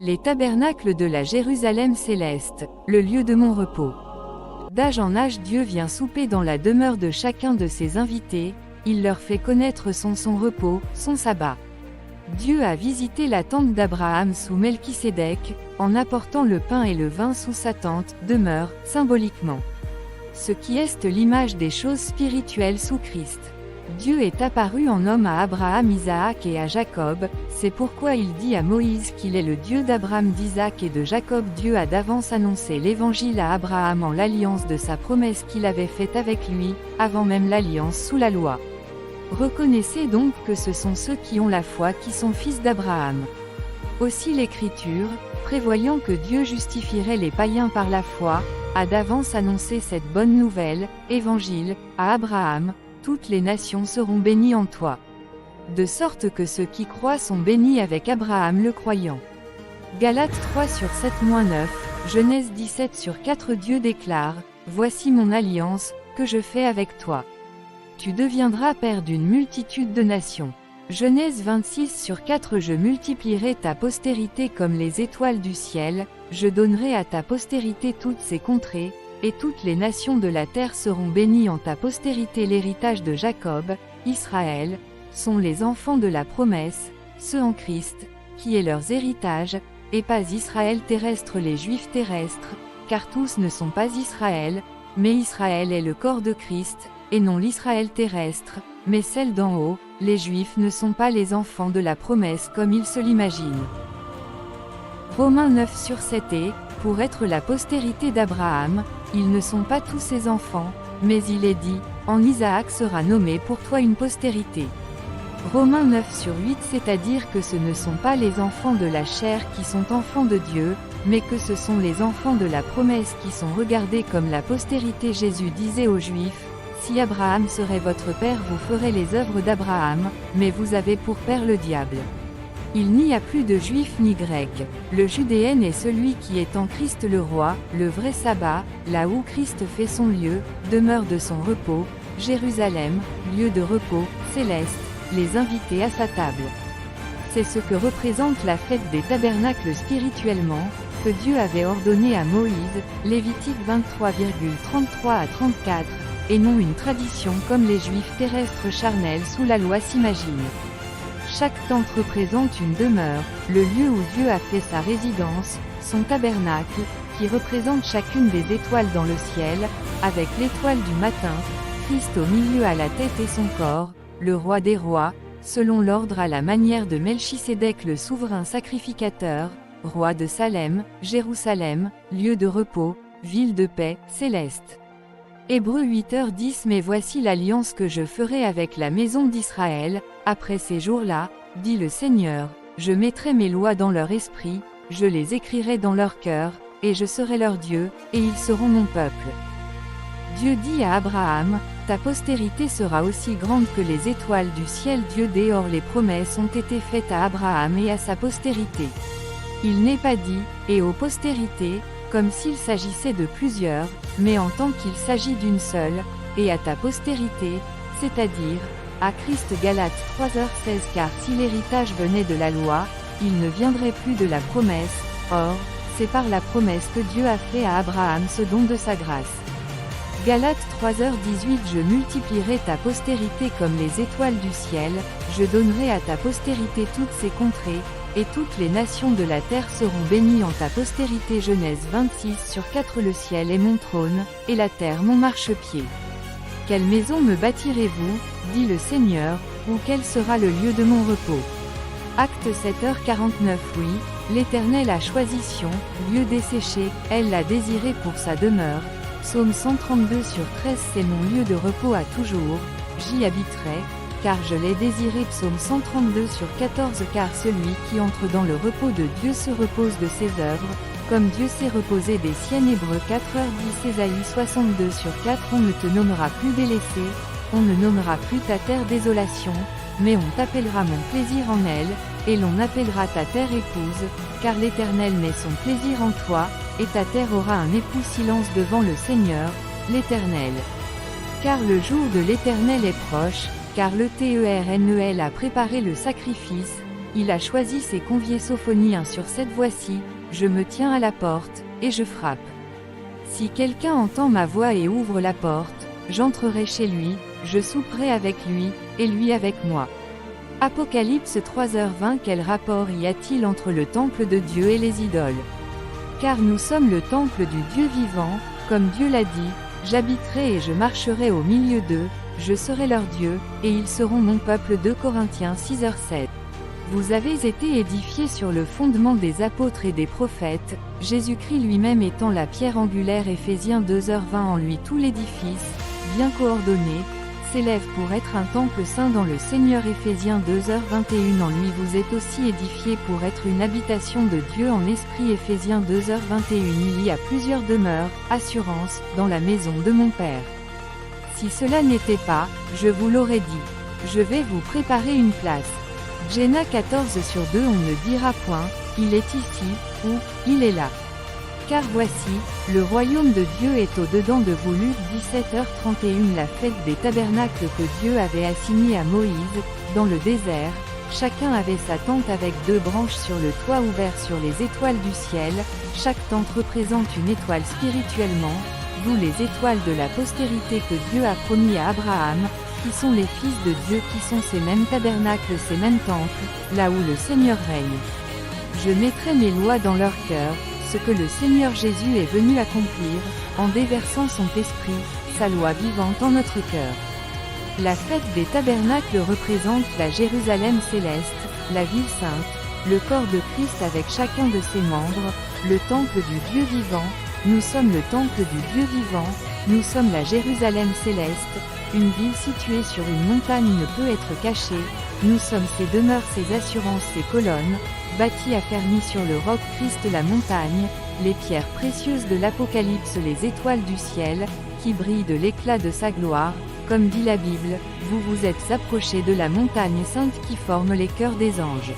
Les tabernacles de la Jérusalem céleste, le lieu de mon repos. D'âge en âge Dieu vient souper dans la demeure de chacun de ses invités, il leur fait connaître son repos, son sabbat. Dieu a visité la tente d'Abraham sous Melchisédek, en apportant le pain et le vin sous sa tente, demeure, symboliquement. Ce qui est l'image des choses spirituelles sous Christ. Dieu est apparu en homme à Abraham, Isaac et à Jacob, c'est pourquoi il dit à Moïse qu'il est le Dieu d'Abraham, d'Isaac et de Jacob. Dieu a d'avance annoncé l'évangile à Abraham en l'alliance de sa promesse qu'il avait faite avec lui, avant même l'alliance sous la loi. Reconnaissez donc que ce sont ceux qui ont la foi qui sont fils d'Abraham. Aussi l'Écriture, prévoyant que Dieu justifierait les païens par la foi, a d'avance annoncé cette bonne nouvelle, évangile, à Abraham: toutes les nations seront bénies en toi. De sorte que ceux qui croient sont bénis avec Abraham le croyant. Galates 3/7-9, Genèse 17/4. Dieu déclare: voici mon alliance, que je fais avec toi. Tu deviendras père d'une multitude de nations. Genèse 26/4. Je multiplierai ta postérité comme les étoiles du ciel, je donnerai à ta postérité toutes ces contrées, et toutes les nations de la terre seront bénies en ta postérité. L'héritage de Jacob, Israël, sont les enfants de la promesse, ceux en Christ, qui est leur héritage, et pas Israël terrestre, les Juifs terrestres, car tous ne sont pas Israël, mais Israël est le corps de Christ, et non l'Israël terrestre, mais celle d'en haut. Les Juifs ne sont pas les enfants de la promesse comme ils se l'imaginent. Romains 9/7. Et, pour être la postérité d'Abraham, ils ne sont pas tous ses enfants, mais il est dit: en Isaac sera nommé pour toi une postérité. Romains 9/8. C'est-à-dire que ce ne sont pas les enfants de la chair qui sont enfants de Dieu, mais que ce sont les enfants de la promesse qui sont regardés comme la postérité. Jésus disait aux Juifs: si Abraham serait votre père, vous ferez les œuvres d'Abraham, mais vous avez pour père le diable. Il n'y a plus de juif ni grec, le judéen est celui qui est en Christ le roi, le vrai sabbat, là où Christ fait son lieu, demeure de son repos, Jérusalem, lieu de repos, céleste, les invités à sa table. C'est ce que représente la fête des tabernacles spirituellement, que Dieu avait ordonné à Moïse, Lévitique 23,33-34, et non une tradition comme les juifs terrestres charnels sous la loi s'imaginent. Chaque tente représente une demeure, le lieu où Dieu a fait sa résidence, son tabernacle, qui représente chacune des étoiles dans le ciel, avec l'étoile du matin, Christ au milieu à la tête et son corps, le roi des rois, selon l'ordre à la manière de Melchisédek le souverain sacrificateur, roi de Salem, Jérusalem, lieu de repos, ville de paix, céleste. Hébreux 8h10. Mais voici l'alliance que je ferai avec la maison d'Israël, après ces jours-là, dit le Seigneur, je mettrai mes lois dans leur esprit, je les écrirai dans leur cœur, et je serai leur Dieu, et ils seront mon peuple. Dieu dit à Abraham: ta postérité sera aussi grande que les étoiles du ciel. Dieu dehors les promesses ont été faites à Abraham et à sa postérité. Il n'est pas dit, et aux postérités, comme s'il s'agissait de plusieurs, mais en tant qu'il s'agit d'une seule, et à ta postérité, c'est-à-dire, à Christ. Galates 3h16. Car si l'héritage venait de la loi, il ne viendrait plus de la promesse, or, c'est par la promesse que Dieu a fait à Abraham ce don de sa grâce. Galates 3h18. Je multiplierai ta postérité comme les étoiles du ciel, je donnerai à ta postérité toutes ces contrées, et toutes les nations de la terre seront bénies en ta postérité. Genèse 26/4. Le ciel est mon trône, et la terre mon marchepied. Quelle maison me bâtirez-vous, dit le Seigneur, ou quel sera le lieu de mon repos? Acte 7h49. Oui, l'Éternel a choisi Sion, lieu desséché, elle l'a désiré pour sa demeure. Psaume 132/13. C'est mon lieu de repos à toujours, j'y habiterai, car je l'ai désiré. Psaume 132/14. Car celui qui entre dans le repos de Dieu se repose de ses œuvres, comme Dieu s'est reposé des siennes. Hébreux 4h10. Ésaïe 62/4. On ne te nommera plus délaissé, on ne nommera plus ta terre désolation, mais on t'appellera mon plaisir en elle, et l'on appellera ta terre épouse, car l'Éternel met son plaisir en toi, et ta terre aura un époux. Silence devant le Seigneur, l'Éternel. Car le jour de l'Éternel est proche, car le l'Éternel a préparé le sacrifice, Il a choisi ses conviés. Sophonie 1/7. Voici, je me tiens à la porte, et je frappe. Si quelqu'un entend ma voix et ouvre la porte, j'entrerai chez lui, je souperai avec lui, et lui avec moi. Apocalypse 3h20. Quel rapport y a-t-il entre le temple de Dieu et les idoles? Car nous sommes le temple du Dieu vivant, comme Dieu l'a dit, j'habiterai et je marcherai au milieu d'eux, je serai leur Dieu, et ils seront mon peuple. 2 Corinthiens 6h7. Vous avez été édifiés sur le fondement des apôtres et des prophètes, Jésus-Christ lui-même étant la pierre angulaire. Éphésiens 2h20. En lui tout l'édifice, bien coordonné, s'élève pour être un temple saint dans le Seigneur. Éphésiens 2h21. En lui vous êtes aussi édifiés pour être une habitation de Dieu en esprit. Éphésiens 2h21. Il y a plusieurs demeures, assurance, dans la maison de mon Père. Si cela n'était pas, je vous l'aurais dit. Je vais vous préparer une place. Jéna 14/2. On ne dira point, il est ici, ou, il est là. Car voici, le royaume de Dieu est au-dedans de vous. Luc 17h31. La fête des tabernacles que Dieu avait assignée à Moïse, dans le désert, chacun avait sa tente avec 2 branches sur le toit ouvert sur les étoiles du ciel, chaque tente représente une étoile spirituellement, d'où les étoiles de la postérité que Dieu a promis à Abraham, qui sont les fils de Dieu, qui sont ces mêmes tabernacles, ces mêmes temples, là où le Seigneur règne. Je mettrai mes lois dans leur cœur, ce que le Seigneur Jésus est venu accomplir, en déversant son esprit, sa loi vivante en notre cœur. La fête des tabernacles représente la Jérusalem céleste, la ville sainte, le corps de Christ avec chacun de ses membres, le temple du Dieu vivant. Nous sommes le temple du Dieu vivant, nous sommes la Jérusalem céleste, une ville située sur une montagne ne peut être cachée, nous sommes ses demeures, ses assurances, ses colonnes, bâties affermies sur le roc Christ, la montagne, les pierres précieuses de l'Apocalypse, les étoiles du ciel, qui brillent de l'éclat de sa gloire, comme dit la Bible, vous vous êtes approchés de la montagne sainte qui forme les cœurs des anges.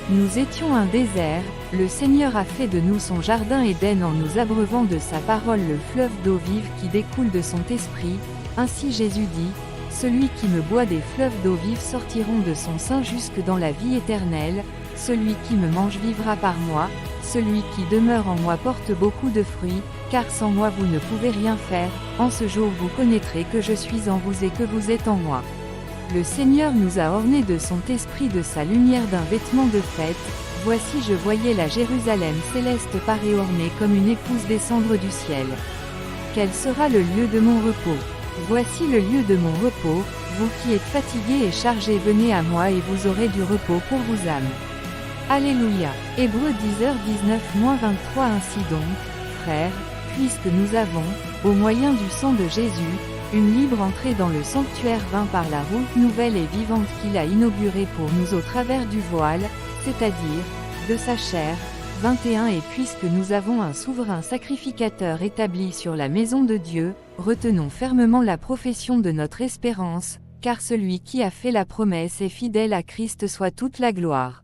Nous étions un désert, le Seigneur a fait de nous son jardin Éden en nous abreuvant de sa parole, le fleuve d'eau vive qui découle de son esprit. Ainsi Jésus dit, celui qui me boit des fleuves d'eau vive sortiront de son sein jusque dans la vie éternelle, celui qui me mange vivra par moi, celui qui demeure en moi porte beaucoup de fruits, car sans moi vous ne pouvez rien faire, en ce jour vous connaîtrez que je suis en vous et que vous êtes en moi. Le Seigneur nous a ornés de son esprit, de sa lumière, d'un vêtement de fête. Voici je voyais la Jérusalem céleste parée ornée comme une épouse descendre du ciel. Quel sera le lieu de mon repos? Voici le lieu de mon repos, vous qui êtes fatigués et chargés, venez à moi et vous aurez du repos pour vos âmes. Alléluia. Hébreux 10h19-23. Ainsi donc, frères, puisque nous avons, au moyen du sang de Jésus, une libre entrée dans le sanctuaire vain par la route nouvelle et vivante qu'il a inaugurée pour nous au travers du voile, c'est-à-dire, de sa chair. 21. Et puisque nous avons un souverain sacrificateur établi sur la maison de Dieu, retenons fermement la profession de notre espérance, car celui qui a fait la promesse est fidèle. À Christ soit toute la gloire.